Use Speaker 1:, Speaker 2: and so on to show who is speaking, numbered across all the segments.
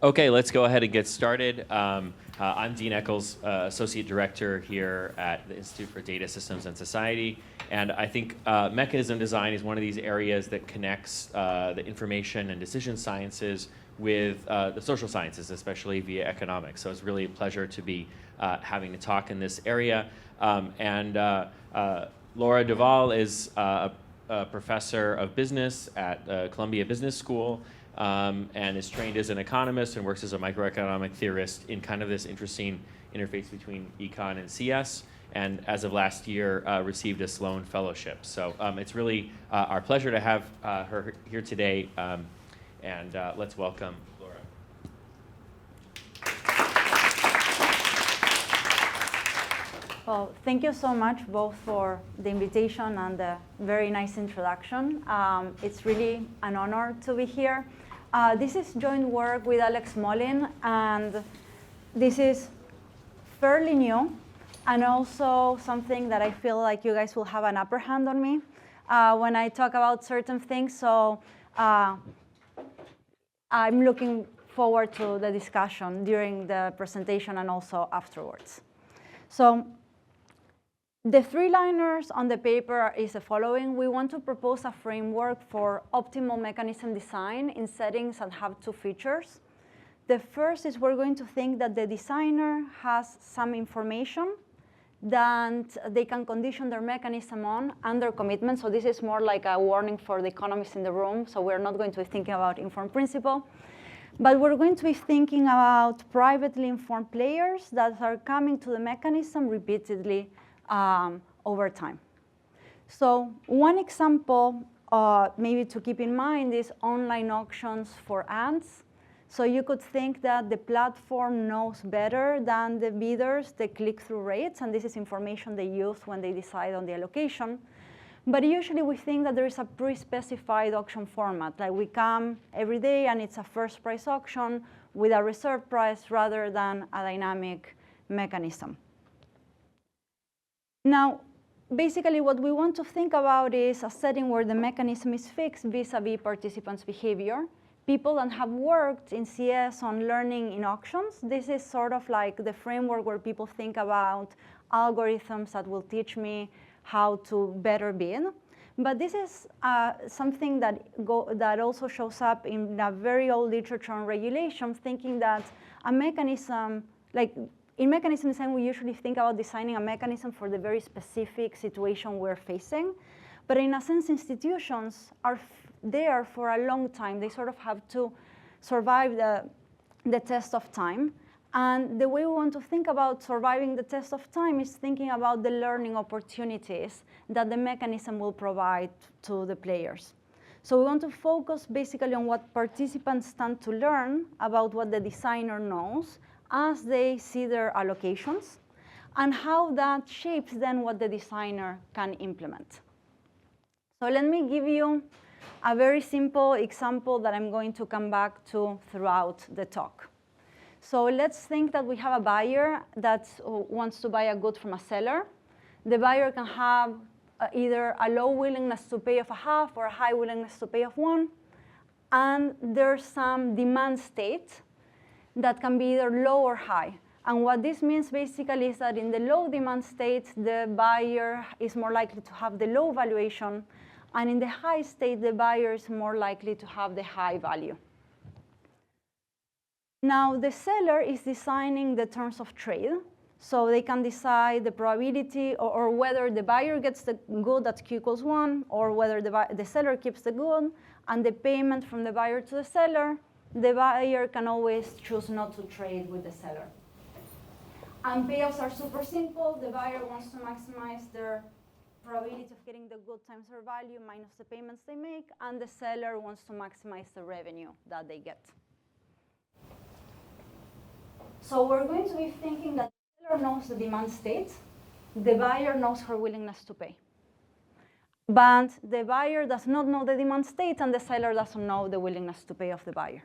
Speaker 1: Okay, let's go ahead and get started. I'm Dean Eccles, Associate Director here at the Institute for Data Systems and Society. And I think mechanism design is one of these areas that connects the information and decision sciences with the social sciences, especially via economics. So it's really a pleasure to be having a talk in this area. Laura Doval is a professor of business at Columbia Business School. And is trained as an economist and works as a microeconomic theorist in kind of this interesting interface between econ and CS, and as of last year received a Sloan Fellowship. So it's really our pleasure to have her here today, and let's welcome Laura.
Speaker 2: Well, thank you so much both for the invitation and the very nice introduction. It's really an honor to be here. This is joint work with Alex Mollin, and this is fairly new, and also something that I feel like you guys will have an upper hand on me when I talk about certain things. So I'm looking forward to the discussion during the presentation and also afterwards. So the three-liners on the paper is the following. We want to propose a framework for optimal mechanism design in settings that have two features. The first is we're going to think that the designer has some information that they can condition their mechanism on under commitment. So this is more like a warning for the economists in the room. So we're not going to be thinking about informed principle. But we're going to be thinking about privately informed players that are coming to the mechanism repeatedly over time. So one example maybe to keep in mind is online auctions for ads. So you could think that the platform knows better than the bidders the click-through rates, and this is information they use when they decide on the allocation. But usually we think that there is a pre-specified auction format, like we come every day and it's a first price auction with a reserve price rather than a dynamic mechanism. Now, basically what we want to think about is a setting where the mechanism is fixed vis-a-vis participants' behavior. People that have worked in CS on learning in auctions, this is sort of like the framework where people think about algorithms that will teach me how to better bid. But this is something that also shows up in a very old literature on regulation, thinking that a mechanism, like in mechanism design, we usually think about designing a mechanism for the very specific situation we're facing. But in a sense, institutions are there for a long time. They sort of have to survive the test of time. And the way we want to think about surviving the test of time is thinking about the learning opportunities that the mechanism will provide to the players. So we want to focus basically on what participants stand to learn about what the designer knows as they see their allocations, and how that shapes then what the designer can implement. So let me give you a very simple example that I'm going to come back to throughout the talk. So let's think that we have a buyer that wants to buy a good from a seller. The buyer can have either a low willingness to pay of a half or a high willingness to pay of one. And there's some demand state that can be either low or high. And what this means basically is that in the low demand state, the buyer is more likely to have the low valuation. And in the high state, the buyer is more likely to have the high value. Now, the seller is designing the terms of trade. So they can decide the probability or whether the buyer gets the good at Q equals 1, or whether the seller keeps the good, and the payment from the buyer to the seller. The buyer can always choose not to trade with the seller. And payouts are super simple. The buyer wants to maximize their probability of getting the good times their value minus the payments they make, and the seller wants to maximize the revenue that they get. So we're going to be thinking that the seller knows the demand state, the buyer knows her willingness to pay. But the buyer does not know the demand state, and the seller doesn't know the willingness to pay of the buyer.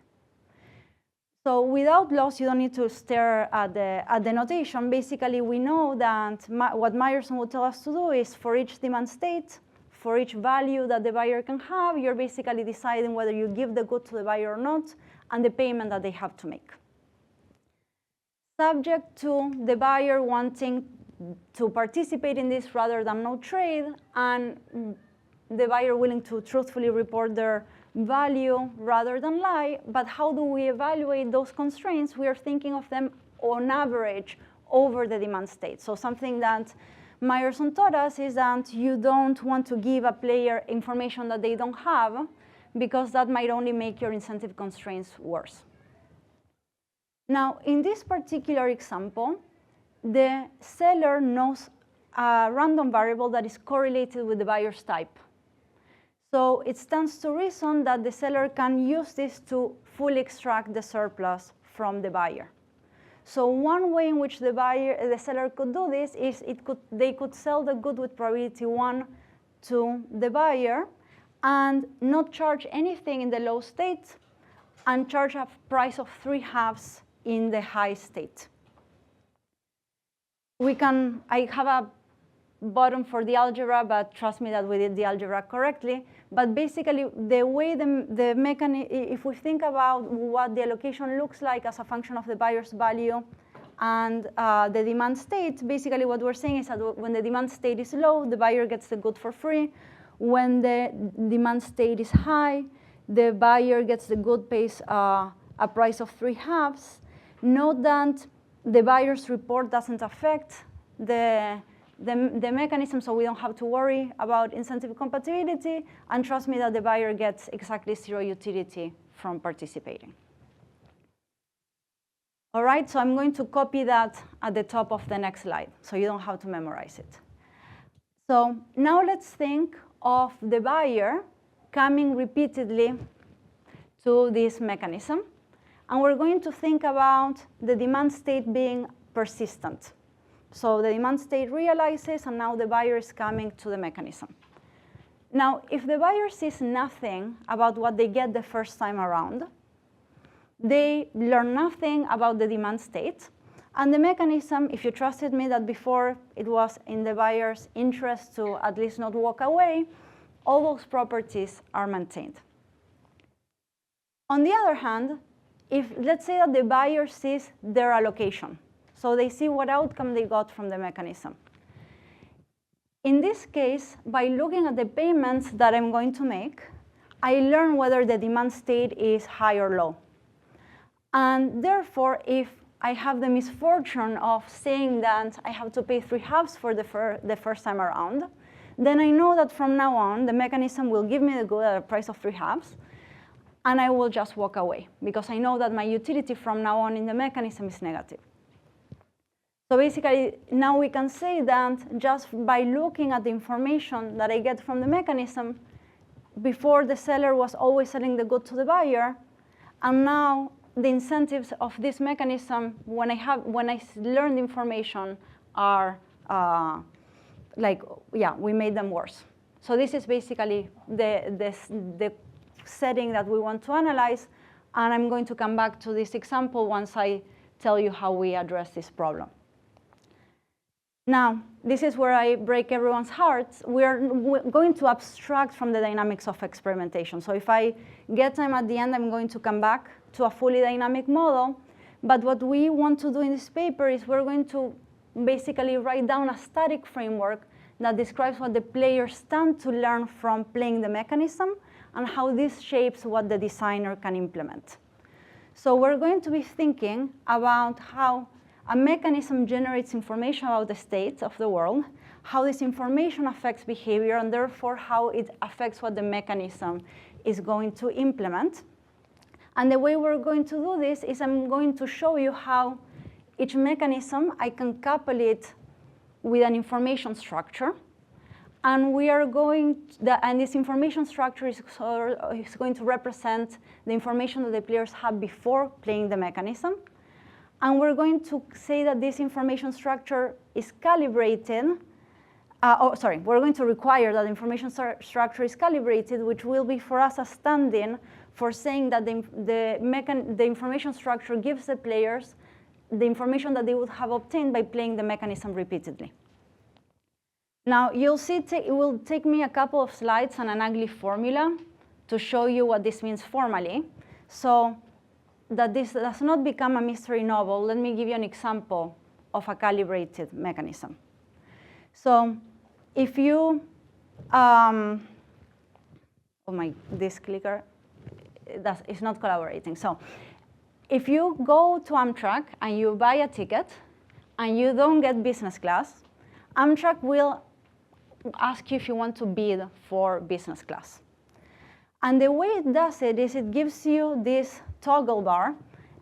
Speaker 2: So without loss, you don't need to stare at the notation. Basically, we know that what Meyerson would tell us to do is for each demand state, for each value that the buyer can have, you're basically deciding whether you give the good to the buyer or not, and the payment that they have to make. Subject to the buyer wanting to participate in this rather than no trade, and the buyer willing to truthfully report their value rather than lie. But how do we evaluate those constraints? We are thinking of them on average over the demand state. So something that Meyerson taught us is that you don't want to give a player information that they don't have, because that might only make your incentive constraints worse. Now, in this particular example, the seller knows a random variable that is correlated with the buyer's type. So it stands to reason that the seller can use this to fully extract the surplus from the buyer. So one way in which the seller could do this is they could sell the good with probability 1 to the buyer and not charge anything in the low state and charge a price of 3/2 in the high state. I have a bottom for the algebra, but trust me that we did the algebra correctly. But basically, the way the mechanism, if we think about what the allocation looks like as a function of the buyer's value and the demand state, basically what we're saying is that when the demand state is low, the buyer gets the good for free. When the demand state is high, the buyer gets the good, pays a price of 3/2. Note that the buyer's report doesn't affect the mechanism, so we don't have to worry about incentive compatibility. And trust me that the buyer gets exactly 0 utility from participating. All right, so I'm going to copy that at the top of the next slide, so you don't have to memorize it. So now let's think of the buyer coming repeatedly to this mechanism. And we're going to think about the demand state being persistent. So the demand state realizes, and now the buyer is coming to the mechanism. Now, if the buyer sees nothing about what they get the first time around, they learn nothing about the demand state. And the mechanism, if you trusted me that before it was in the buyer's interest to at least not walk away, all those properties are maintained. On the other hand, if let's say that the buyer sees their allocation, so they see what outcome they got from the mechanism. In this case, by looking at the payments that I'm going to make, I learn whether the demand state is high or low. And therefore, if I have the misfortune of saying that I have to pay 3/2 for the first time around, then I know that from now on, the mechanism will give me the good at a price of 3/2, and I will just walk away, because I know that my utility from now on in the mechanism is negative. So basically, now we can say that just by looking at the information that I get from the mechanism, before the seller was always selling the good to the buyer, and now the incentives of this mechanism, when I learn the information, are we made them worse. So this is basically the setting that we want to analyze, and I'm going to come back to this example once I tell you how we address this problem. Now, this is where I break everyone's hearts. We're going to abstract from the dynamics of experimentation. So if I get time at the end, I'm going to come back to a fully dynamic model. But what we want to do in this paper is we're going to basically write down a static framework that describes what the players stand to learn from playing the mechanism and how this shapes what the designer can implement. So we're going to be thinking about how a mechanism generates information about the state of the world, how this information affects behavior, and therefore how it affects what the mechanism is going to implement. And the way we're going to do this is I'm going to show you how each mechanism, I can couple it with an information structure. And we are going, and this information structure is going to represent the information that the players have before playing the mechanism. And we're going to say that this information structure is calibrated. We're going to require that the information structure is calibrated, which will be for us a stand-in for saying that the information structure gives the players the information that they would have obtained by playing the mechanism repeatedly. Now, you'll see it will take me a couple of slides and an ugly formula to show you what this means formally. So that this does not become a mystery novel, let me give you an example of a calibrated mechanism. So if you, oh my, this clicker is not collaborating. So if you go to Amtrak and you buy a ticket and you don't get business class, Amtrak will ask you if you want to bid for business class. And the way it does it is it gives you this toggle bar,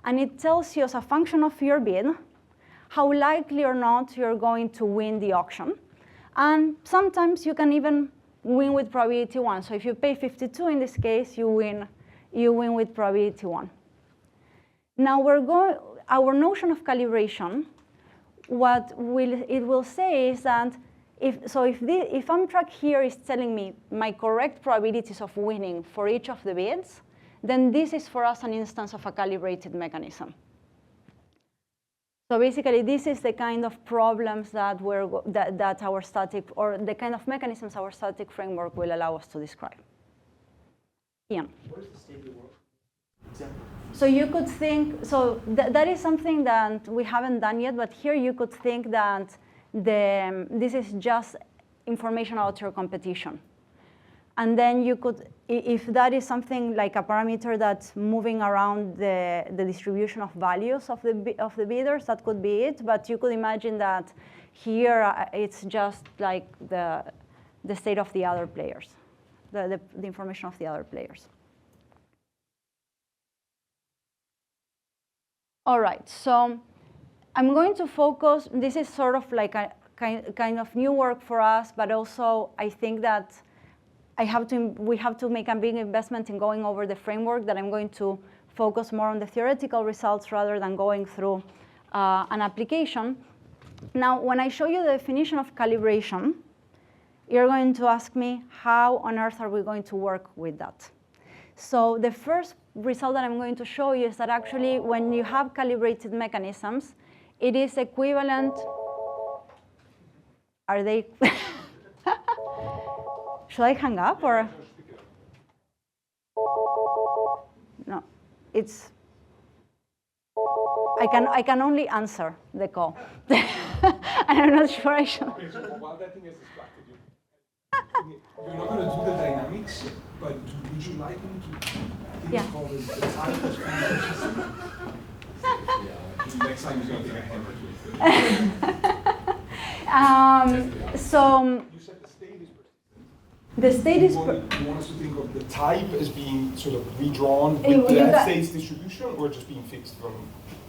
Speaker 2: and it tells you as a function of your bid how likely or not you're going to win the auction. And sometimes you can even win with probability 1. So if you pay 52 in this case, you win with probability 1. Now our notion of calibration, what it will say is that if Amtrak here is telling me my correct probabilities of winning for each of the bids, then this is for us an instance of a calibrated mechanism. So basically, this is the kind of problems that our static, or the kind of mechanisms our static framework will allow us to describe. Ian.
Speaker 3: What is the state of the world? Example.
Speaker 2: So you could think, so that is something that we haven't done yet, but here you could think that this is just information about your competition. And then you could, if that is something like a parameter that's moving around the distribution of values of the bidders, that could be it. But you could imagine that here it's just like the state of the other players, the information of the other players. All right, so I'm going to focus, this is sort of like a kind of new work for us, but also I think that we have to make a big investment in going over the framework, that I'm going to focus more on the theoretical results rather than going through an application. Now, when I show you the definition of calibration, you're going to ask me, how on earth are we going to work with that? So the first result that I'm going to show you is that actually when you have calibrated mechanisms, it is equivalent. Are they? Should I hang up or? No, it's. I can only answer the call. And I'm not sure I should.
Speaker 4: Okay, so while that thing is distracted, you're not going to do the dynamics, but would you like me to? I think it's called the time response system. Yeah. Next time he's going to take a hammer.
Speaker 2: So.
Speaker 4: You said the state is persistent.
Speaker 2: The state is.
Speaker 4: You want us to think of the type as being sort of redrawn with the state's distribution, or just being fixed from?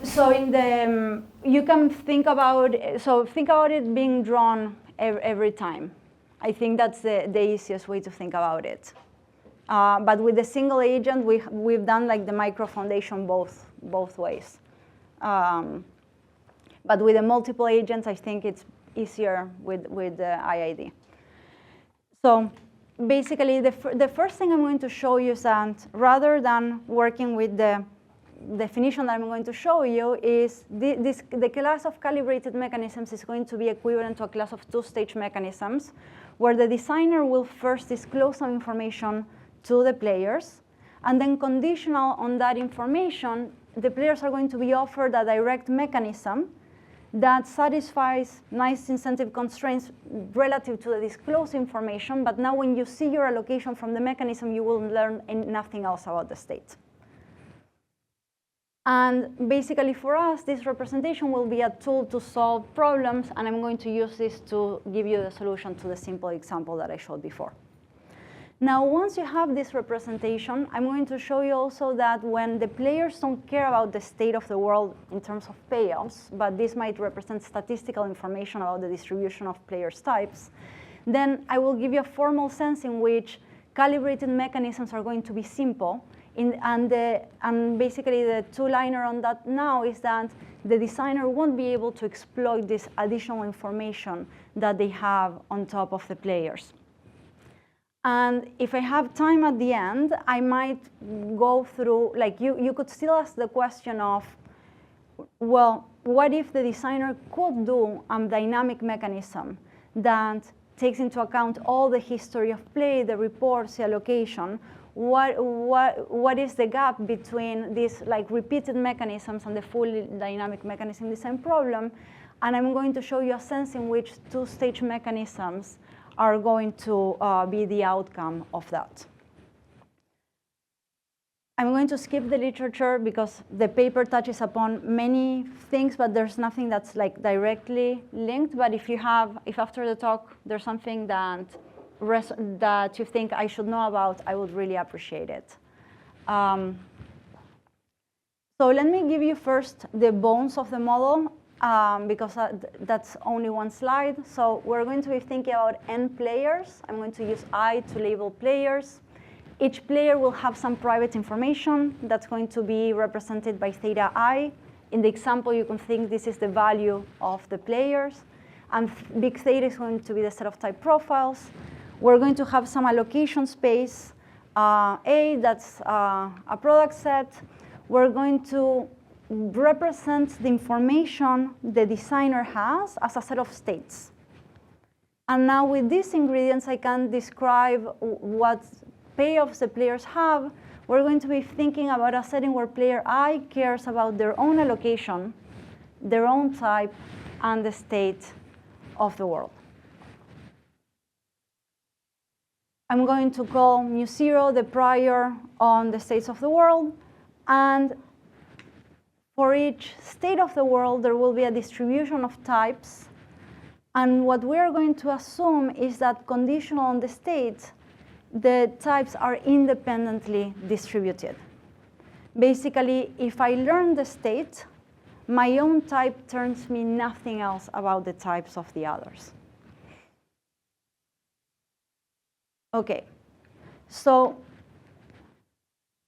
Speaker 2: So in the you can think about it being drawn every time. I think that's the easiest way to think about it. But with the single agent, we've done like the micro foundation both ways. But with the multiple agents, I think it's easier with the IID. So basically, the first thing I'm going to show you is that rather than working with the definition that I'm going to show you is the class of calibrated mechanisms is going to be equivalent to a class of two-stage mechanisms, where the designer will first disclose some information to the players, and then conditional on that information, the players are going to be offered a direct mechanism that satisfies nice incentive constraints relative to the disclosed information, but now when you see your allocation from the mechanism, you will learn nothing else about the state. And basically for us, this representation will be a tool to solve problems, and I'm going to use this to give you the solution to the simple example that I showed before. Now, once you have this representation, I'm going to show you also that when the players don't care about the state of the world in terms of payoffs, but this might represent statistical information about the distribution of players' types, then I will give you a formal sense in which calibrated mechanisms are going to be simple. And basically the two-liner on that now is that the designer won't be able to exploit this additional information that they have on top of the players. And if I have time at the end, I might go through, like you could still ask the question of, well, what if the designer could do a dynamic mechanism that takes into account all the history of play, the reports, the allocation. What is the gap between these like repeated mechanisms and the fully dynamic mechanism design problem? And I'm going to show you a sense in which two-stage mechanisms are going to be the outcome of that. I'm going to skip the literature because the paper touches upon many things, but there's nothing that's like directly linked. But if after the talk there's something that you think I should know about, I would really appreciate it. So let me give you first the bones of the model, because that's only one slide. So we're going to be thinking about n players. I'm going to use I to label players. Each player will have some private information that's going to be represented by theta I. In the example, you can think this is the value of the players. And big theta is going to be the set of type profiles. We're going to have some allocation space, A, that's a product set. We're going to represent the information the designer has as a set of states. And now with these ingredients, I can describe what payoffs the players have. We're going to be thinking about a setting where player I cares about their own allocation, their own type, and the state of the world. I'm going to call mu0 the prior on the states of the world. And for each state of the world, there will be a distribution of types. And what we're going to assume is that conditional on the state, the types are independently distributed. Basically, if I learn the state, my own type tells me nothing else about the types of the others. OK, so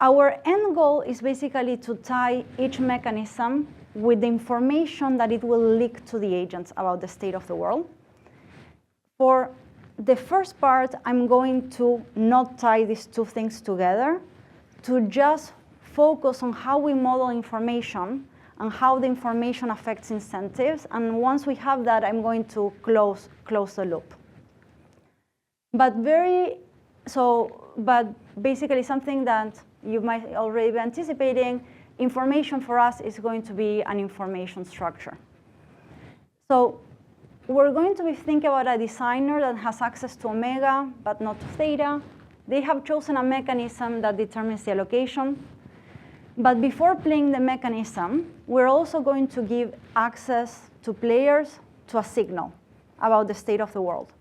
Speaker 2: our end goal is basically to tie each mechanism with the information that it will leak to the agents about the state of the world. For the first part, I'm going to not tie these two things together, to just focus on how we model information and how the information affects incentives. And once we have that, I'm going to close the loop. But basically something that you might already be anticipating, information for us is going to be an information structure. So we're going to be thinking about a designer that has access to omega, but not to theta. They have chosen a mechanism that determines the allocation. But before playing the mechanism, we're also going to give access to players to a signal about the state of the world.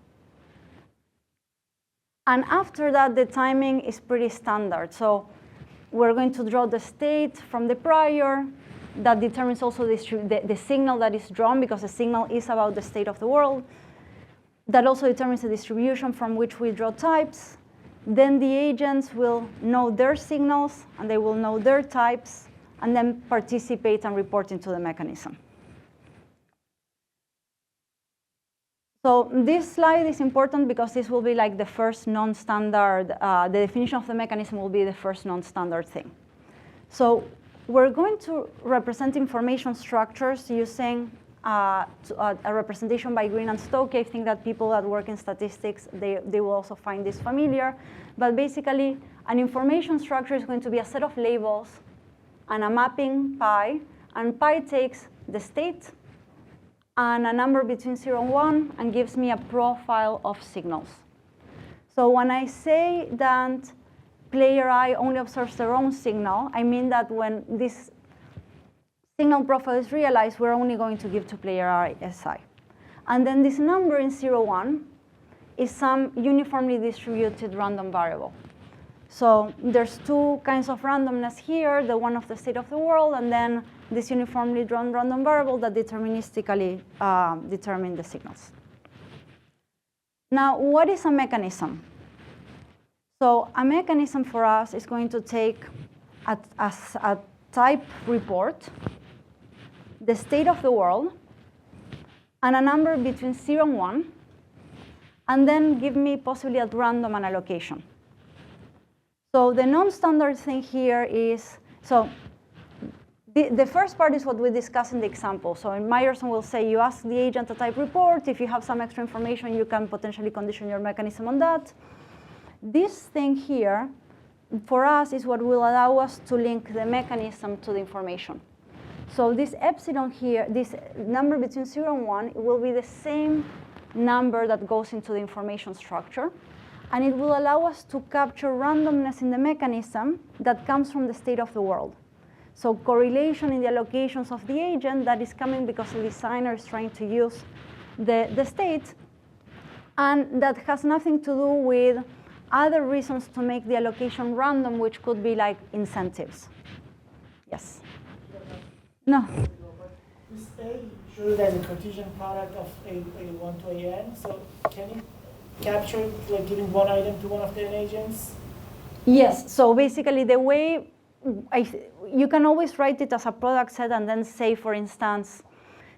Speaker 2: And after that, the timing is pretty standard. So we're going to draw the state from the prior. That determines also the signal that is drawn, because the signal is about the state of the world. That also determines the distribution from which we draw types. Then the agents will know their signals, and they will know their types, and then participate and report into the mechanism. So this slide is important because this will be like the first non-standard, the definition of the mechanism will be the first non-standard thing. So we're going to represent information structures using a representation by Green and Stokey. I think that people that work in statistics, they will also find this familiar. But basically, an information structure is going to be a set of labels and a mapping pi. And pi takes the state and a number between 0 and 1 and gives me a profile of signals. So when I say that player I only observes their own signal, I mean that when this signal profile is realized, we're only going to give to player I SI. And then this number in 0, 1 is some uniformly distributed random variable. So there's two kinds of randomness here, the one of the state of the world, and then this uniformly drawn random variable that deterministically determine the signals. Now, what is a mechanism? So a mechanism for us is going to take a type report, the state of the world, and a number between 0 and 1, and then give me possibly at random an allocation. So the non-standard thing here is, so The first part is what we discussed in the example. So in Meyerson will say you ask the agent to type report. If you have some extra information, you can potentially condition your mechanism on that. This thing here, for us, is what will allow us to link the mechanism to the information. So this epsilon here, this number between 0 and 1, it will be the same number that goes into the information structure. And it will allow us to capture randomness in the mechanism that comes from the state of the world. So correlation in the allocations of the agent that is coming because the designer is trying to use the state. And that has nothing to do with other reasons to make the allocation random, which could be like incentives. Yes? No.
Speaker 3: This A shows as a Cartesian product of A1 to AN. So can you capture like giving one item to one of the N agents?
Speaker 2: Yes. So basically the way you can always write it as a product set and then say, for instance,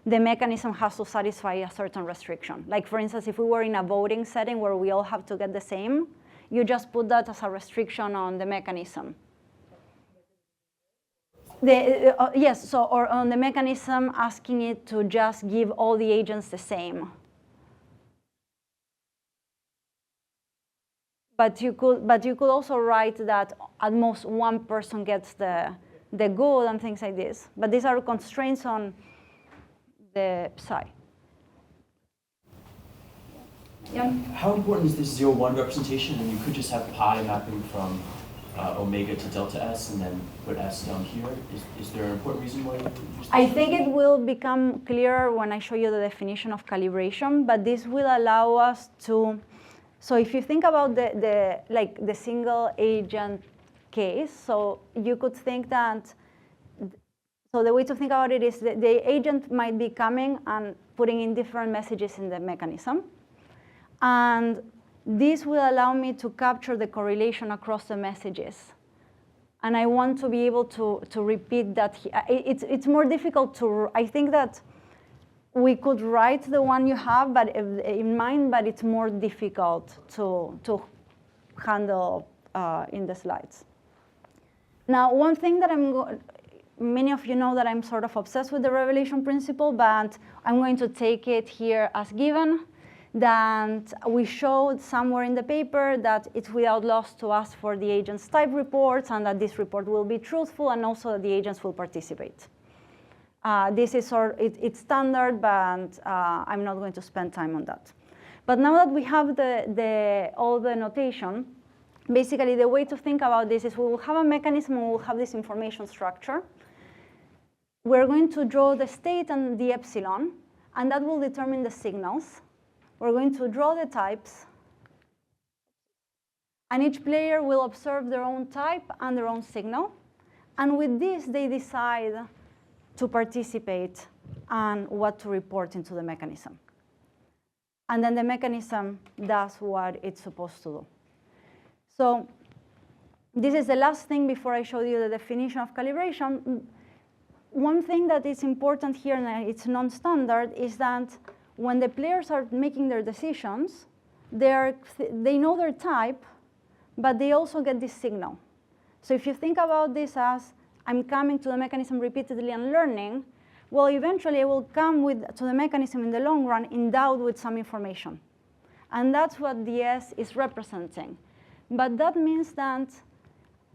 Speaker 2: the mechanism has to satisfy a certain restriction. Like, for instance, if we were in a voting setting where we all have to get the same, you just put that as a restriction on the mechanism. Yes, so or on the mechanism asking it to just give all the agents the same. But you could also write that at most one person gets the good and things like this. But these are constraints on the psi. Yeah.
Speaker 5: How important is this 0-1 representation? And you could just have pi mapping from omega to delta s and then put s down here. Is there an important reason why you use
Speaker 2: I think it will become clearer when I show you the definition of calibration, but this will allow us to, so if you think about the single agent case, so you could think that, so the way to think about it is that the agent might be coming and putting in different messages in the mechanism. And this will allow me to capture the correlation across the messages. And I want to be able to repeat that. It's more difficult to, I think that we could write the one you have but in mind, but it's more difficult to handle in the slides. Now, one thing that many of you know that I'm sort of obsessed with the revelation principle, but I'm going to take it here as given. That we showed somewhere in the paper that it's without loss to ask for the agent's type reports and that this report will be truthful and also that the agents will participate. This is it's standard, but I'm not going to spend time on that. But now that we have all the notation, basically the way to think about this is we will have a mechanism and we will have this information structure. We're going to draw the state and the epsilon, and that will determine the signals. We're going to draw the types, and each player will observe their own type and their own signal. And with this, they decide to participate and what to report into the mechanism. And then the mechanism does what it's supposed to do. So this is the last thing before I show you the definition of calibration. One thing that is important here, and it's non-standard, is that when the players are making their decisions, they know their type, but they also get this signal. So if you think about this as I'm coming to the mechanism repeatedly and learning, well, eventually I will come to the mechanism in the long run endowed with some information. And that's what the S is representing. But that means that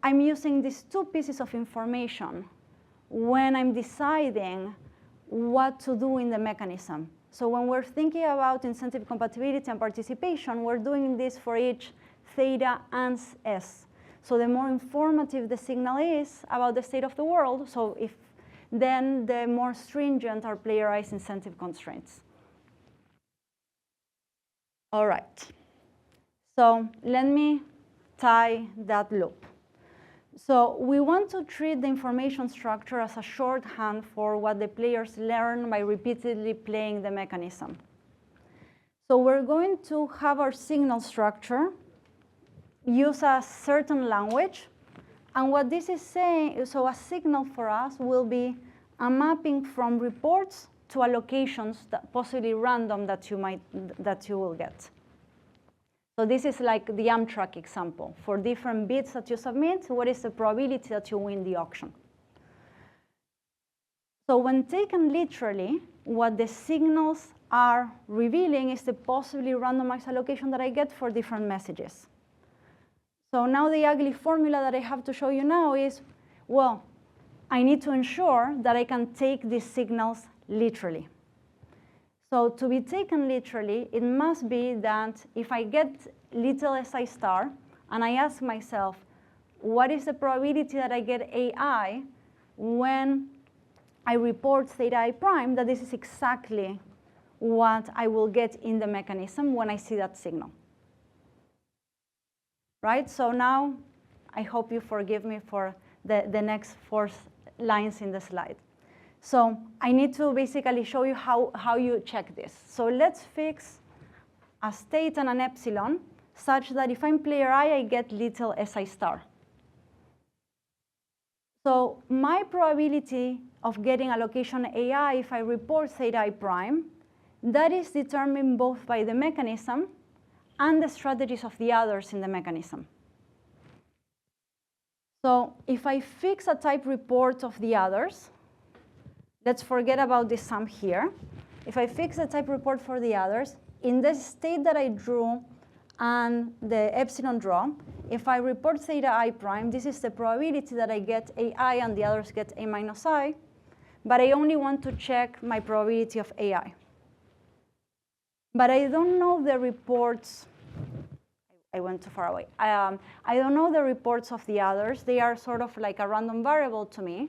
Speaker 2: I'm using these two pieces of information when I'm deciding what to do in the mechanism. So when we're thinking about incentive compatibility and participation, we're doing this for each theta and S. So the more informative the signal is about the state of the world, then the more stringent are playerized incentive constraints. All right. So let me tie that loop. So we want to treat the information structure as a shorthand for what the players learn by repeatedly playing the mechanism. So we're going to have our signal structure use a certain language. And what this is saying, so a signal for us will be a mapping from reports to allocations, that possibly random, that you will get. So this is like the Amtrak example. For different bids that you submit, what is the probability that you win the auction? So when taken literally, what the signals are revealing is the possibly randomized allocation that I get for different messages. So now the ugly formula that I have to show you now is, well, I need to ensure that I can take these signals literally. So to be taken literally, it must be that if I get little si star, and I ask myself, what is the probability that I get AI when I report theta I prime, that this is exactly what I will get in the mechanism when I see that signal. Right? So now, I hope you forgive me for the next 4 lines in the slide. So I need to basically show you how you check this. So let's fix a state and an epsilon such that if I'm player I get little si star. So my probability of getting allocation AI if I report theta I prime, that is determined both by the mechanism and the strategies of the others in the mechanism. So if I fix a type report of the others, let's forget about this sum here. If I fix the type report for the others, in the state that I drew and the epsilon draw, if I report theta I prime, this is the probability that I get AI and the others get A minus I, but I only want to check my probability of AI. But I don't know the reports. I went too far away. I don't know the reports of the others. They are sort of like a random variable to me.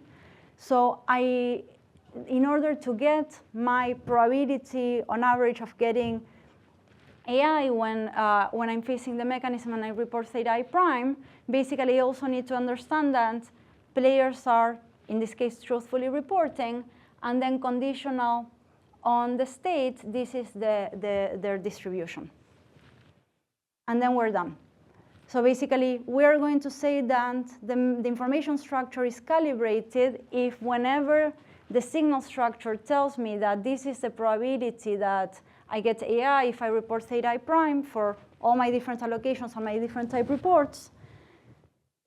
Speaker 2: So in order to get my probability on average of getting AI when I'm facing the mechanism and I report theta I prime, basically I also need to understand that players are, in this case, truthfully reporting, and then conditional on the state, this is their distribution. And then we're done. So basically, we're going to say that the information structure is calibrated if whenever the signal structure tells me that this is the probability that I get AI if I report theta I prime for all my different allocations and my different type reports,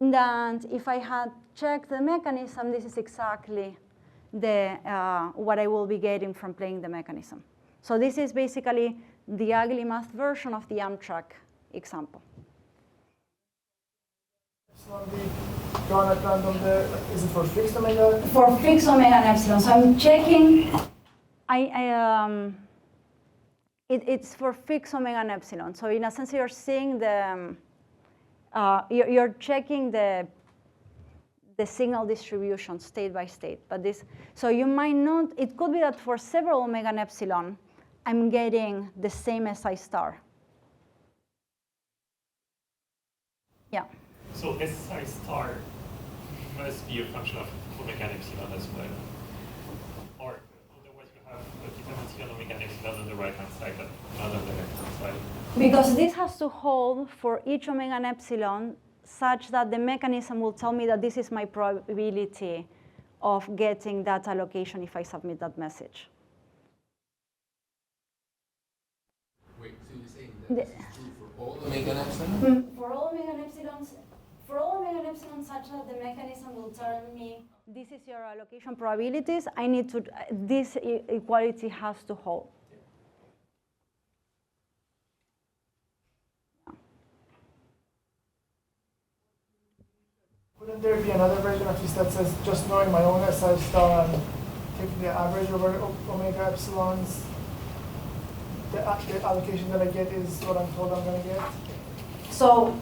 Speaker 2: that if I had checked the mechanism, this is exactly what I will be getting from playing the mechanism. So this is basically the ugly math version of the Amtrak example.
Speaker 3: Epsilon be drawn at random there. Is it for fixed omega?
Speaker 2: For fixed omega and epsilon. So I'm checking. It's for fixed omega and epsilon. So in a sense, you're seeing you're checking the signal distribution state by state. But so you might not. It could be that for several omega and epsilon, I'm getting the same SI star. Yeah.
Speaker 6: So SI star must be a function of omega and epsilon as well. Or otherwise you have a dependency on omega and epsilon on the right-hand side, but not on the left-hand side.
Speaker 2: Because this has to hold for each omega and epsilon such that the mechanism will tell me that this is my probability of getting that allocation if I submit that message.
Speaker 7: Wait, so you're saying that this is true for all omega and epsilon?
Speaker 2: For all omega and epsilons, such that the mechanism will tell me this is your allocation probabilities, I need to, this equality has to hold.
Speaker 3: Couldn't there be another version of this that says just knowing my own SI star and taking the average over omega epsilons, the allocation that I get is what I'm told I'm going to get?
Speaker 2: So,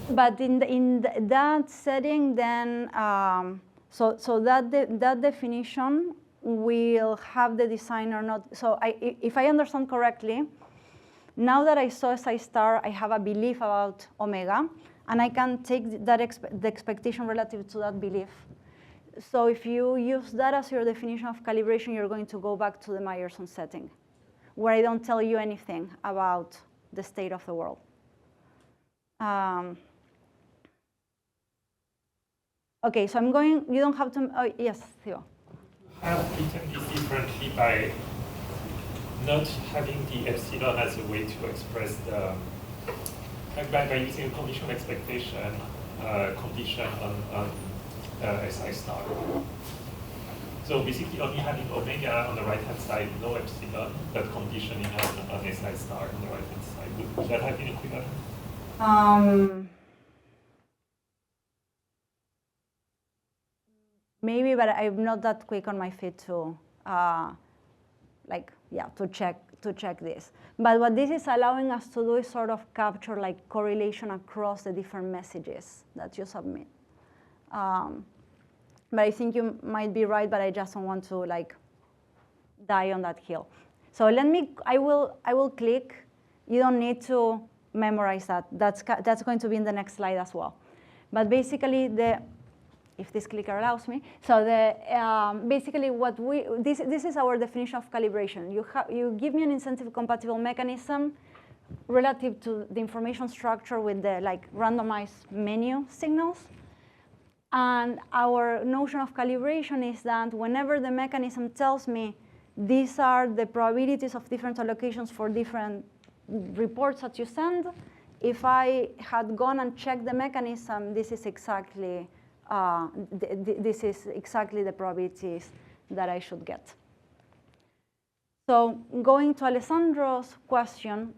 Speaker 2: but in that setting, then, so that definition will have the designer not, so if I understand correctly, now that I saw SI star, I have a belief about omega, and I can take that the expectation relative to that belief. So if you use that as your definition of calibration, you're going to go back to the Meyerson setting, where I don't tell you anything about the state of the world. Okay, so I'm going, you don't have to, oh, yes, Theo.
Speaker 6: Have written this differently by not having the epsilon as a way to express the, by using a conditional expectation condition on SI star. So basically only having omega on the right-hand side, no epsilon, but conditioning on SI star on the right-hand side. Would that have been equivalent?
Speaker 2: Maybe, but I'm not that quick on my feet to, to check this. But what this is allowing us to do is sort of capture like correlation across the different messages that you submit. But I think you might be right, but I just don't want to like die on that hill. So I will click. You don't need to memorize that. That's going to be in the next slide as well. But basically if this clicker allows me, so basically this is our definition of calibration. You give me an incentive compatible mechanism relative to the information structure with the like randomized menu signals. And our notion of calibration is that whenever the mechanism tells me these are the probabilities of different allocations for different reports that you send, if I had gone and checked the mechanism, this is exactly the probabilities that I should get. So going to Alessandro's question,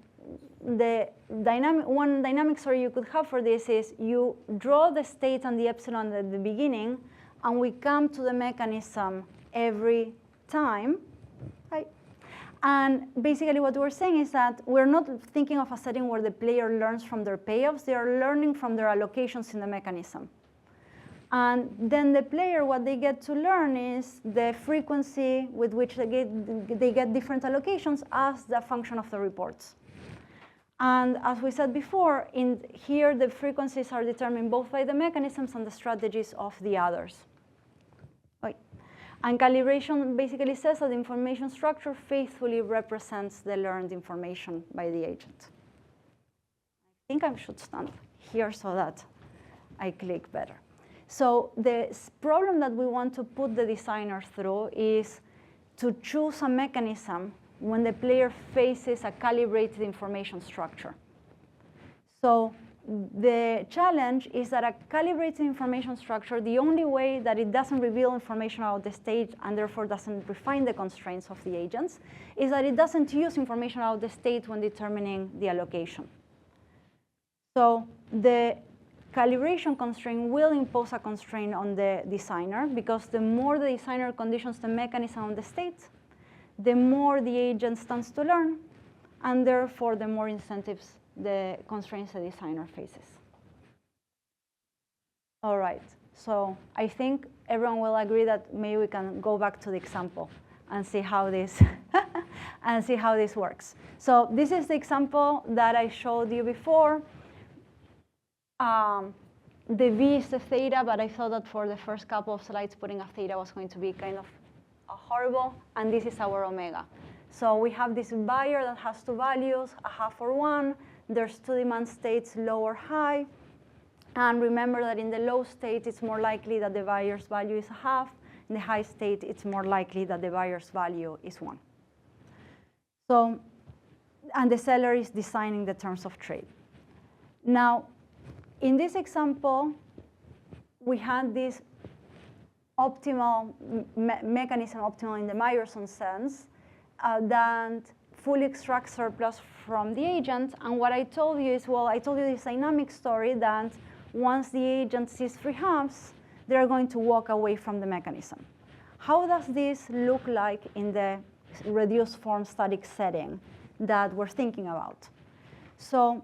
Speaker 2: one dynamic story you could have for this is you draw the state and the epsilon at the beginning, and we come to the mechanism every time. Right? And basically what we're saying is that we're not thinking of a setting where the player learns from their payoffs. They are learning from their allocations in the mechanism. And then the player, what they get to learn is the frequency with which they get different allocations as the function of the reports. And as we said before, here the frequencies are determined both by the mechanisms and the strategies of the others. Right. And calibration basically says that the information structure faithfully represents the learned information by the agent. I think I should stand here so that I click better. So the problem that we want to put the designer through is to choose a mechanism when the player faces a calibrated information structure. So the challenge is that a calibrated information structure, the only way that it doesn't reveal information about the state and therefore doesn't refine the constraints of the agents, is that it doesn't use information about the state when determining the allocation. So the calibration constraint will impose a constraint on the designer, because the more the designer conditions the mechanism on the state, the more the agent stands to learn, and therefore the more incentives the constraints the designer faces. All right, so I think everyone will agree that maybe we can go back to the example and see how this works. So this is the example that I showed you before. The V is the theta, but I thought that for the first couple of slides, putting a theta was going to be kind of horrible, and this is our omega. So we have this buyer that has two values, a half or one. There's two demand states, low or high. And remember that in the low state, it's more likely that the buyer's value is a half. In the high state, it's more likely that the buyer's value is 1. So, and the seller is designing the terms of trade. Now, in this example, we had this optimal mechanism, optimal in the Meyerson sense, that fully extracts surplus from the agent. And what I told you is, well, I told you this dynamic story that once the agent sees 3 halves, they're going to walk away from the mechanism. How does this look like in the reduced form static setting that we're thinking about? So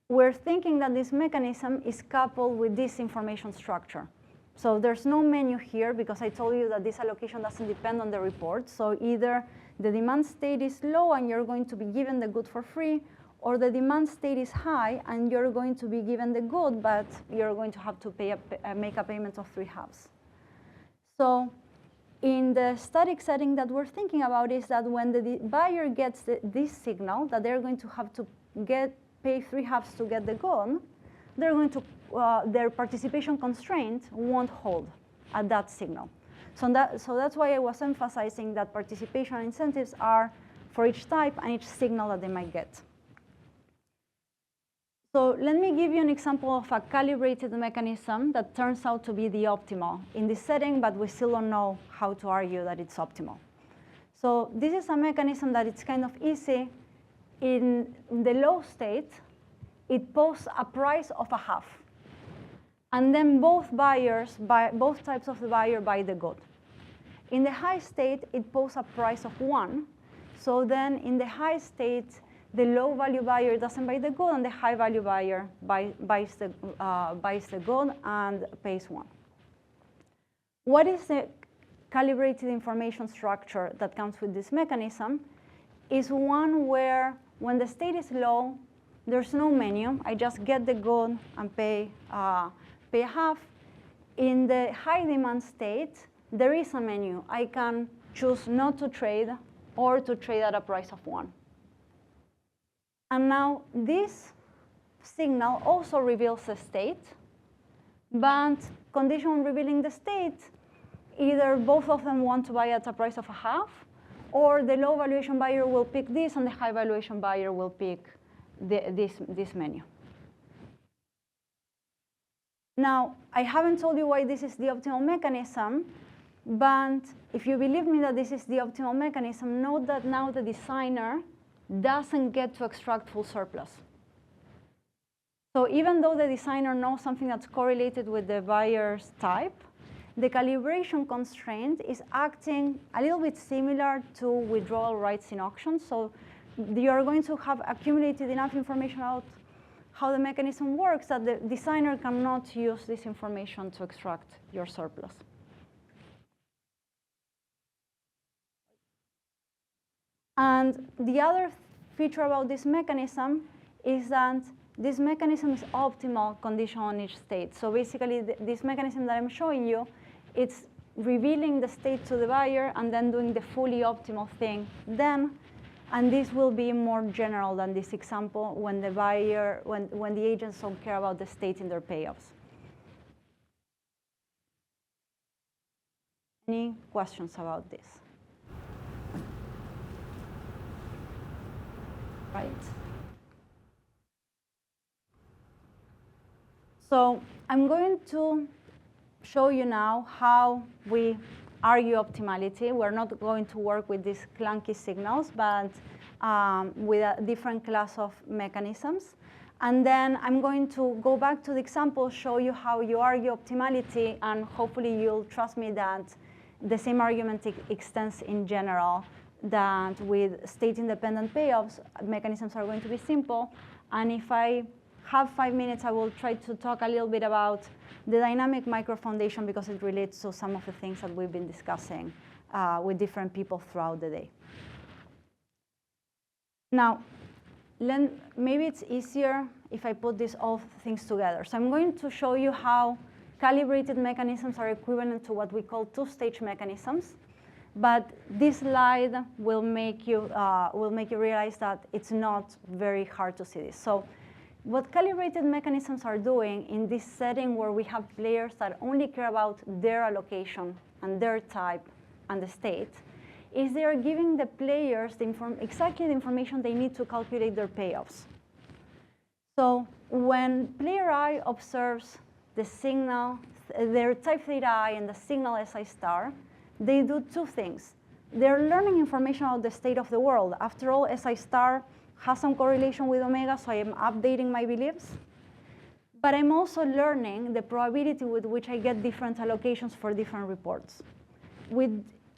Speaker 2: we're thinking that this mechanism is coupled with this information structure. So there's no menu here, because I told you that this allocation doesn't depend on the report. So either the demand state is low and you're going to be given the good for free, or the demand state is high and you're going to be given the good, but you're going to have to make a payment of 3 halves. So in the static setting that we're thinking about is that when the buyer gets this signal, that they're going to have to pay 3 halves to get the good, they're going to, their participation constraint won't hold at that signal. So that's why I was emphasizing that participation incentives are for each type and each signal that they might get. So let me give you an example of a calibrated mechanism that turns out to be the optimal in this setting, but we still don't know how to argue that it's optimal. So this is a mechanism that it's kind of easy. In the low state, it posts a price of a half. And then both types of the buyer buy the good. In the high state, it posts a price of 1. So then in the high state, the low value buyer doesn't buy the good, and the high value buyer buys the good and pays 1. What is the calibrated information structure that comes with this mechanism? Is one where when the state is low, there's no menu. I just get the good and pay half. In the high demand state, there is a menu. I can choose not to trade or to trade at a price of 1. And now this signal also reveals the state, but condition on revealing the state, either both of them want to buy at a price of a half, or the low valuation buyer will pick this and the high valuation buyer will pick this menu. Now, I haven't told you why this is the optimal mechanism, but if you believe me that this is the optimal mechanism, note that now the designer doesn't get to extract full surplus. So even though the designer knows something that's correlated with the buyer's type, the calibration constraint is acting a little bit similar to withdrawal rights in auctions. So you are going to have accumulated enough information about how the mechanism works that the designer cannot use this information to extract your surplus. And the other feature about this mechanism is that this mechanism is optimal condition on each state. So basically, this mechanism that I'm showing you, it's revealing the state to the buyer and then doing the fully optimal thing then. And this will be more general than this example when the buyer, when the agents don't care about the state in their payoffs. Any questions about this? Right. So I'm going to show you now how we argue optimality. We're not going to work with these clunky signals, but with a different class of mechanisms. And then I'm going to go back to the example, show you how you argue optimality, and hopefully you'll trust me that the same argument extends in general, that with state-independent payoffs, mechanisms are going to be simple. And if I have 5 minutes, I will try to talk a little bit about the dynamic microfoundation because it relates to some of the things that we've been discussing with different people throughout the day. Now, maybe it's easier if I put these all things together. So I'm going to show you how calibrated mechanisms are equivalent to what we call two-stage mechanisms. But this slide will make you realize that it's not very hard to see this. So what calibrated mechanisms are doing in this setting where we have players that only care about their allocation and their type and the state is they are giving the players exactly the information they need to calculate their payoffs. So when player I observes the signal, their type theta I and the signal SI star, they do two things. They're learning information about the state of the world. After all, SI star has some correlation with omega, so I am updating my beliefs. But I'm also learning the probability with which I get different allocations for different reports.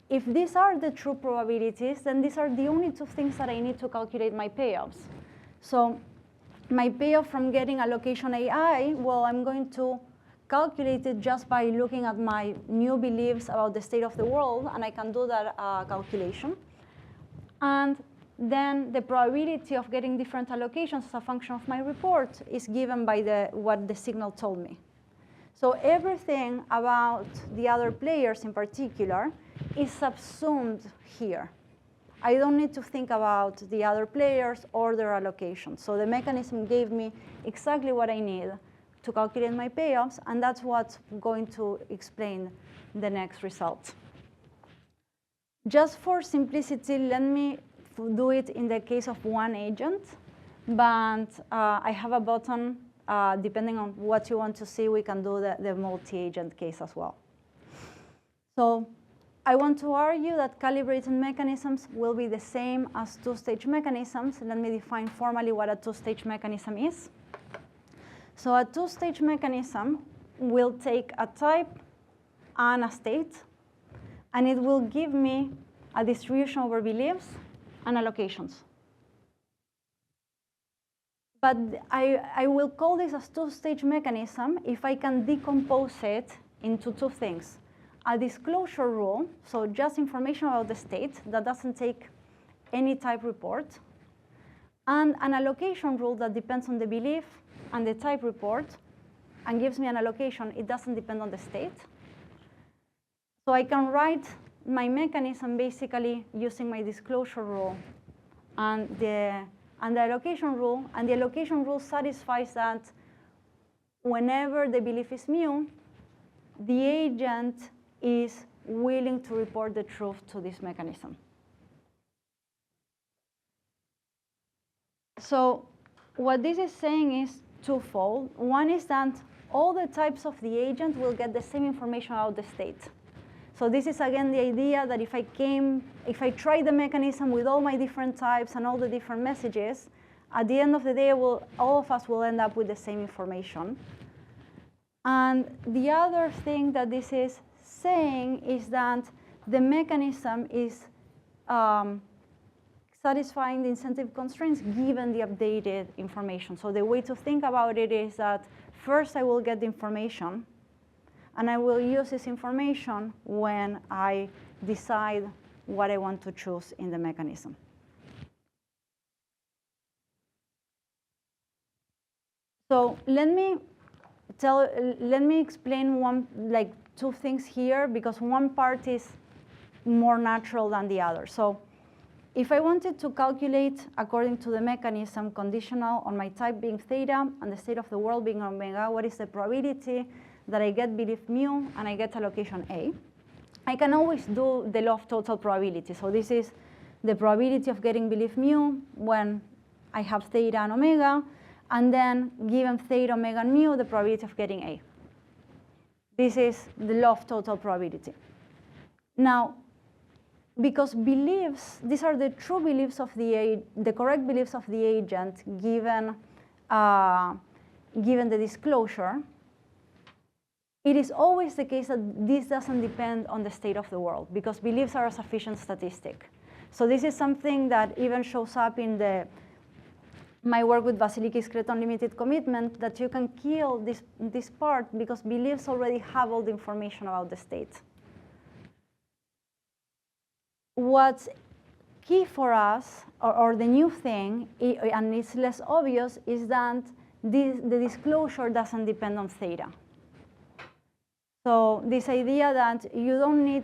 Speaker 2: If these are the true probabilities, then these are the only two things that I need to calculate my payoffs. So my payoff from getting allocation AI, well, I'm going to calculate it just by looking at my new beliefs about the state of the world, and I can do that calculation. And then the probability of getting different allocations as a function of my report is given by what the signal told me. So everything about the other players in particular is subsumed here. I don't need to think about the other players or their allocation. So the mechanism gave me exactly what I need to calculate my payoffs, and that's what's going to explain the next result. Just for simplicity, let me do it in the case of one agent. but I have a button. Depending on what you want to see, we can do the multi-agent case as well. So I want to argue that calibrated mechanisms will be the same as two-stage mechanisms. Let me define formally what a two-stage mechanism is. So a two-stage mechanism will take a type and a state, and it will give me a distribution over beliefs and allocations. But I will call this a two-stage mechanism if I can decompose it into two things. A disclosure rule, so just information about the state that doesn't take any type report, and an allocation rule that depends on the belief and the type report and gives me an allocation. It doesn't depend on the state. So I can write my mechanism basically using my disclosure rule and the allocation rule. And the allocation rule satisfies that whenever the belief is mu, the agent is willing to report the truth to this mechanism. So what this is saying is twofold. One is that all the types of the agent will get the same information about the state. So this is, again, the idea that if I try the mechanism with all my different types and all the different messages, at the end of the day, all of us will end up with the same information. And the other thing that this is saying is that the mechanism is satisfying the incentive constraints given the updated information. So the way to think about it is that first I will get the information, and I will use this information when I decide what I want to choose in the mechanism. So let me explain two things here, because one part is more natural than the other. So if I wanted to calculate according to the mechanism conditional on my type being theta and the state of the world being omega, what is the probability that I get belief mu and I get allocation A? I can always do the law of total probability. So this is the probability of getting belief mu when I have theta and omega, and then given theta, omega, and mu, the probability of getting A. This is the law of total probability. Now, because beliefs, these are the true beliefs of the correct beliefs of the agent given the disclosure, it is always the case that this doesn't depend on the state of the world, because beliefs are a sufficient statistic. So this is something that even shows up in my work with Vasilikis' Creton limited commitment, that you can kill this part because beliefs already have all the information about the state. What's key for us, or the new thing, and it's less obvious, is that the disclosure doesn't depend on theta. So this idea that you don't need,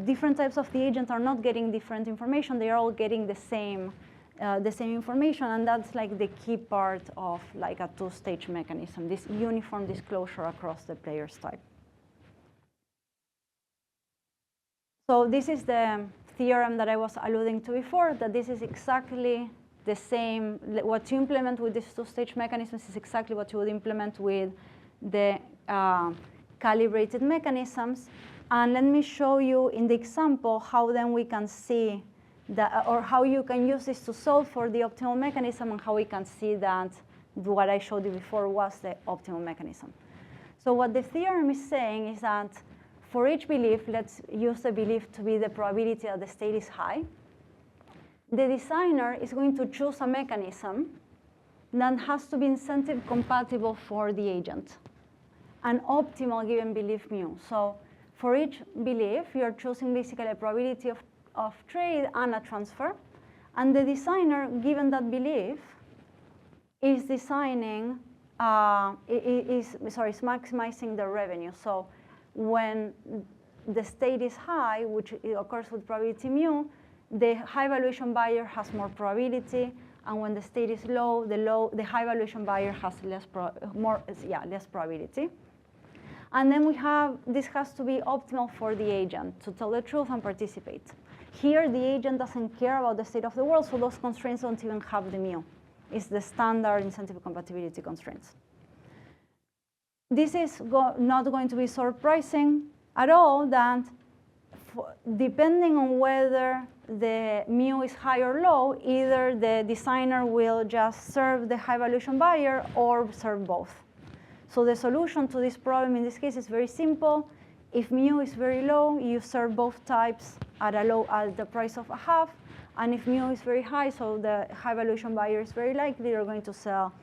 Speaker 2: different types of the agent are not getting different information, they are all getting the same information, and that's like the key part of like a two-stage mechanism, this uniform disclosure across the player's type. So this is the theorem that I was alluding to before, that this is exactly the same, what you implement with these two-stage mechanisms is exactly what you would implement with the calibrated mechanisms. And let me show you in the example how then we can see that, or how you can use this to solve for the optimal mechanism, and how we can see that what I showed you before was the optimal mechanism. So what the theorem is saying is that for each belief, let's use the belief to be the probability that the state is high. The designer is going to choose a mechanism that has to be incentive compatible for the agent, an optimal given belief mu. So for each belief, you're choosing basically a probability of trade and a transfer. And the designer, given that belief, is designing, is maximizing the revenue. So when the state is high, which occurs with probability mu, the high valuation buyer has more probability, and when the state is low, the high valuation buyer has less probability. And then we have, this has to be optimal for the agent to tell the truth and participate. Here, the agent doesn't care about the state of the world, so those constraints don't even have the mu. is the standard incentive compatibility constraints. This is not going to be surprising at all that depending on whether the mu is high or low, either the designer will just serve the high valuation buyer or serve both. So the solution to this problem in this case is very simple. If mu is very low, you serve both types at the price of a half. And if mu is very high, so the high valuation buyer is very likely you're going to sell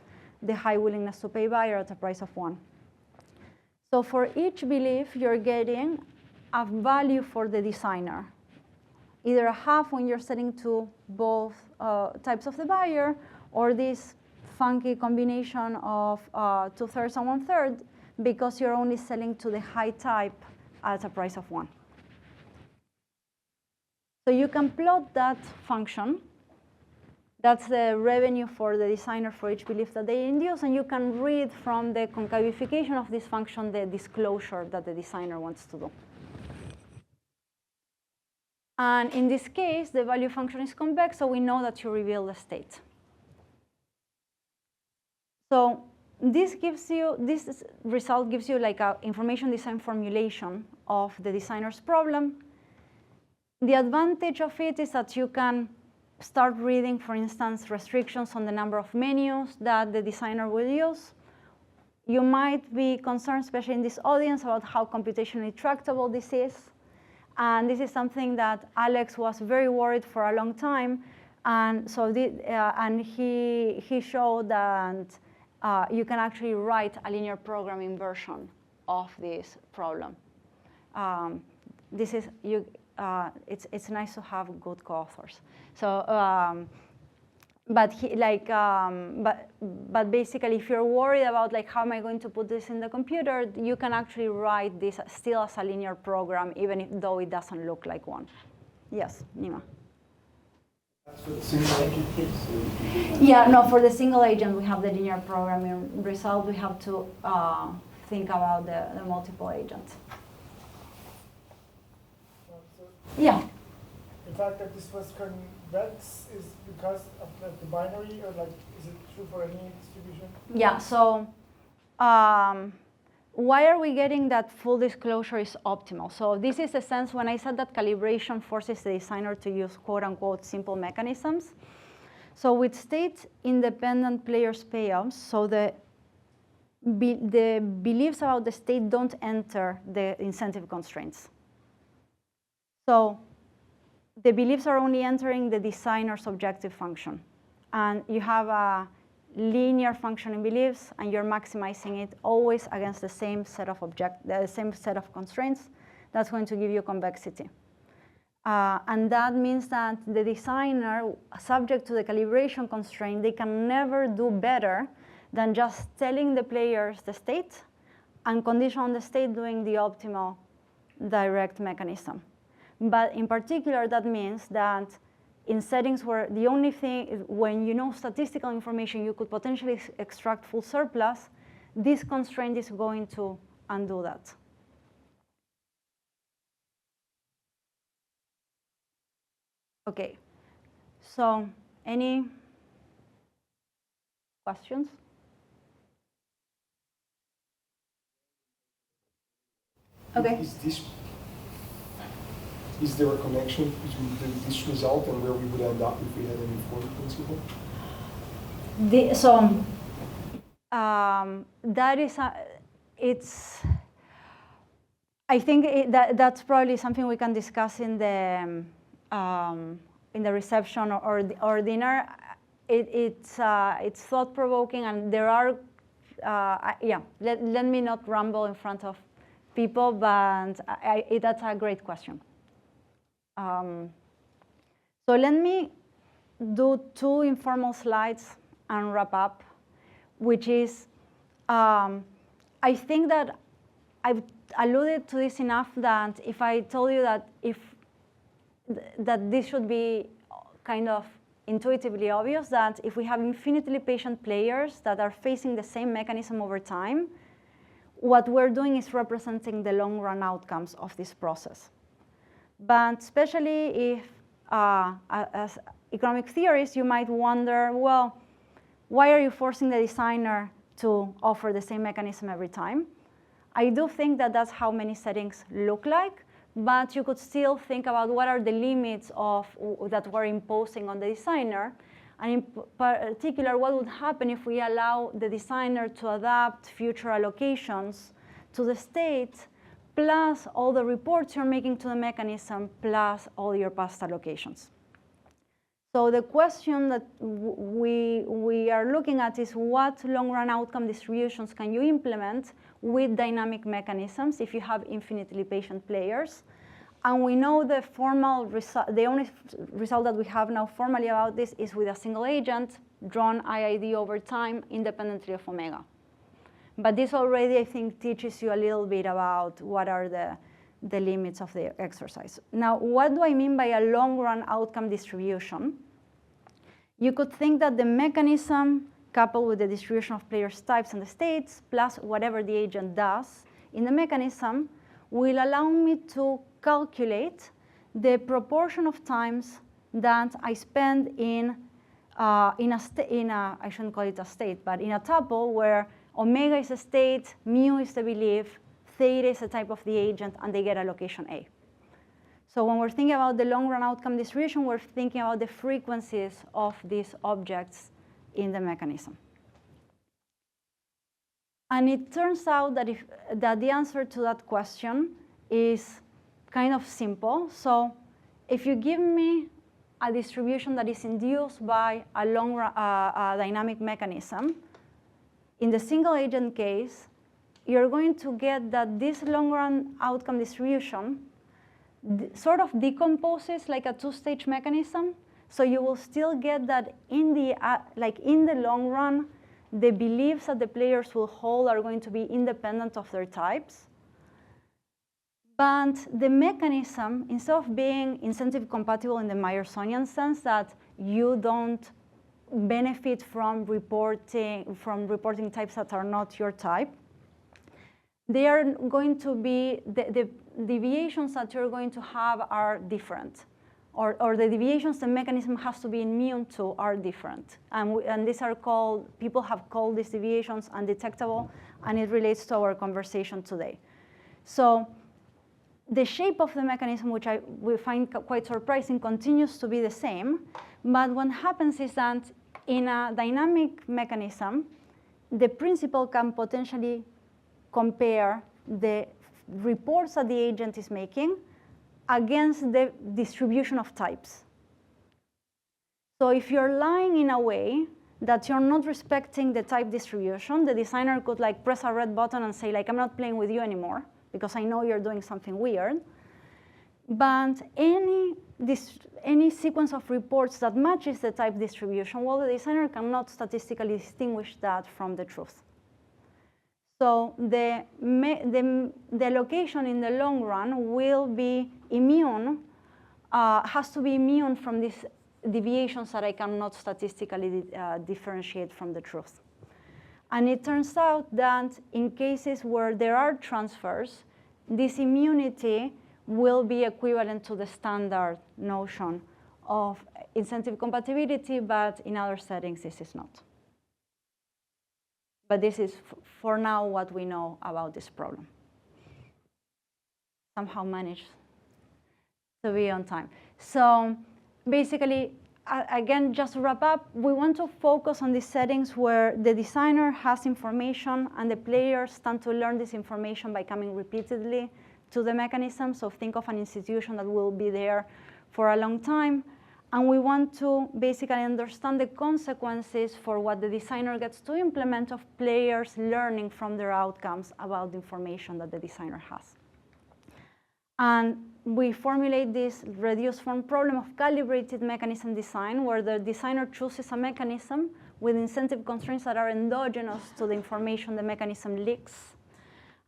Speaker 2: the high willingness to pay buyer at a price of 1. So for each belief, you're getting a value for the designer, either a half when you're setting to both types of the buyer, or this funky combination of 2/3 and 1/3 because you're only selling to the high type at a price of 1. So you can plot that function. That's the revenue for the designer for each belief that they induce, and you can read from the concavification of this function the disclosure that the designer wants to do. And in this case, the value function is convex, so we know that you reveal the state. So this result gives you like an information design formulation of the designer's problem. The advantage of it is that you can start reading, for instance, restrictions on the number of menus that the designer will use. You might be concerned, especially in this audience, about how computationally tractable this is. And this is something that Alex was very worried for a long time. And so he showed that you can actually write a linear programming version of this problem. It's nice to have good co-authors. So, but basically, if you're worried about like how am I going to put this in the computer, you can actually write this still as a linear program, even though it doesn't look like one. Yes, Nima.
Speaker 4: For the single agent case?
Speaker 2: Yeah, no, for the single agent, we have the linear programming result. We have to think about the multiple agents. Yeah.
Speaker 3: The fact that this was convex is because of the binary, or like, is it true for any distribution?
Speaker 2: Yeah, so why are we getting that full disclosure is optimal? So this is the sense when I said that calibration forces the designer to use quote-unquote simple mechanisms. So with state-independent players payoffs, so the beliefs about the state don't enter the incentive constraints. So the beliefs are only entering the designer's objective function. And you have a linear function in beliefs, and you're maximizing it always against the same set of constraints. That's going to give you convexity. And that means that the designer, subject to the calibration constraint, they can never do better than just telling the players the state and condition on the state doing the optimal direct mechanism. But in particular, that means that in settings where the only thing, when you know statistical information, you could potentially extract full surplus, this constraint is going to undo that. Okay, so any questions? Okay.
Speaker 4: Is there a connection between this result and where we would end up if we had an informed principle?
Speaker 2: That is, I think that's probably something we can discuss in the reception or dinner. It's thought-provoking, and there are, yeah, let me not ramble in front of people, but that's a great question. So let me do 2 informal slides and wrap up, which is, I think that I've alluded to this enough that if I told you that that this should be kind of intuitively obvious, that if we have infinitely patient players that are facing the same mechanism over time, what we're doing is representing the long-run outcomes of this process. But especially if, as economic theorists, you might wonder, well, why are you forcing the designer to offer the same mechanism every time? I do think that that's how many settings look like, but you could still think about what are the limits that we're imposing on the designer, and in particular, what would happen if we allow the designer to adapt future allocations to the state, plus all the reports you're making to the mechanism, plus all your past allocations. So the question that we are looking at is what long-run outcome distributions can you implement with dynamic mechanisms if you have infinitely patient players? And we know the only result that we have now formally about this is with a single agent drawn IID over time independently of omega. But this already, I think, teaches you a little bit about what are the limits of the exercise. Now, what do I mean by a long-run outcome distribution? You could think that the mechanism coupled with the distribution of players' types and the states, plus whatever the agent does in the mechanism, will allow me to calculate the proportion of times that I spend I shouldn't call it a state, but in a tuple where omega is a state, mu is the belief, theta is the type of the agent, and they get allocation A. So when we're thinking about the long-run outcome distribution, we're thinking about the frequencies of these objects in the mechanism. And it turns out that the answer to that question is kind of simple. So if you give me a distribution that is induced by a dynamic mechanism, in the single agent case, you're going to get that this long-run outcome distribution sort of decomposes like a two-stage mechanism. So you will still get that in the long run, the beliefs that the players will hold are going to be independent of their types. But the mechanism, instead of being incentive compatible in the Myersonian sense that you don't benefit from reporting types that are not your type, they are going to be, the deviations that you're going to have are different. Or the deviations the mechanism has to be immune to are different. And these are called, people have called these deviations undetectable, and it relates to our conversation today. So the shape of the mechanism, which we find quite surprising, continues to be the same. But what happens is that in a dynamic mechanism, the principal can potentially compare the reports that the agent is making against the distribution of types. So if you're lying in a way that you're not respecting the type distribution, the designer could press a red button and say, I'm not playing with you anymore because I know you're doing something weird. But any sequence of reports that matches the type distribution, well, the designer cannot statistically distinguish that from the truth. So the allocation in the long run will be immune, has to be immune from these deviations that I cannot statistically differentiate from the truth. And it turns out that in cases where there are transfers, this immunity will be equivalent to the standard notion of incentive compatibility, but in other settings, this is not. But this is, for now, what we know about this problem. Somehow managed to be on time. So basically, again, just to wrap up, we want to focus on these settings where the designer has information and the players stand to learn this information by coming repeatedly to the mechanism. So think of an institution that will be there for a long time. And we want to basically understand the consequences for what the designer gets to implement of players learning from their outcomes about the information that the designer has. And we formulate this reduced form problem of calibrated mechanism design, where the designer chooses a mechanism with incentive constraints that are endogenous to the information the mechanism leaks.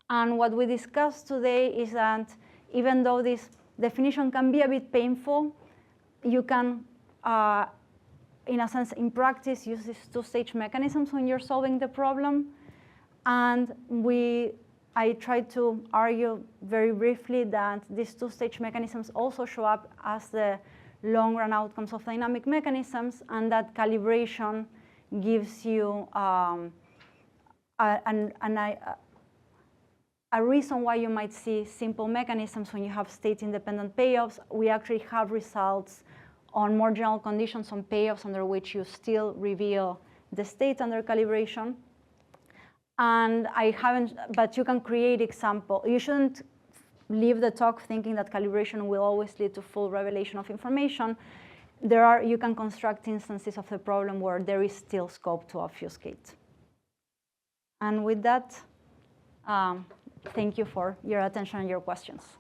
Speaker 2: And what we discussed today is that even though this definition can be a bit painful, you can, in a sense, in practice, use these two-stage mechanisms when you're solving the problem. And I tried to argue very briefly that these two-stage mechanisms also show up as the long-run outcomes of dynamic mechanisms, and that calibration gives you a reason why you might see simple mechanisms when you have state-independent payoffs. We actually have results on more general conditions on payoffs under which you still reveal the state under calibration. And I haven't, but you can create example. You shouldn't leave the talk thinking that calibration will always lead to full revelation of information. You can construct instances of the problem where there is still scope to obfuscate. And with that, thank you for your attention and your questions.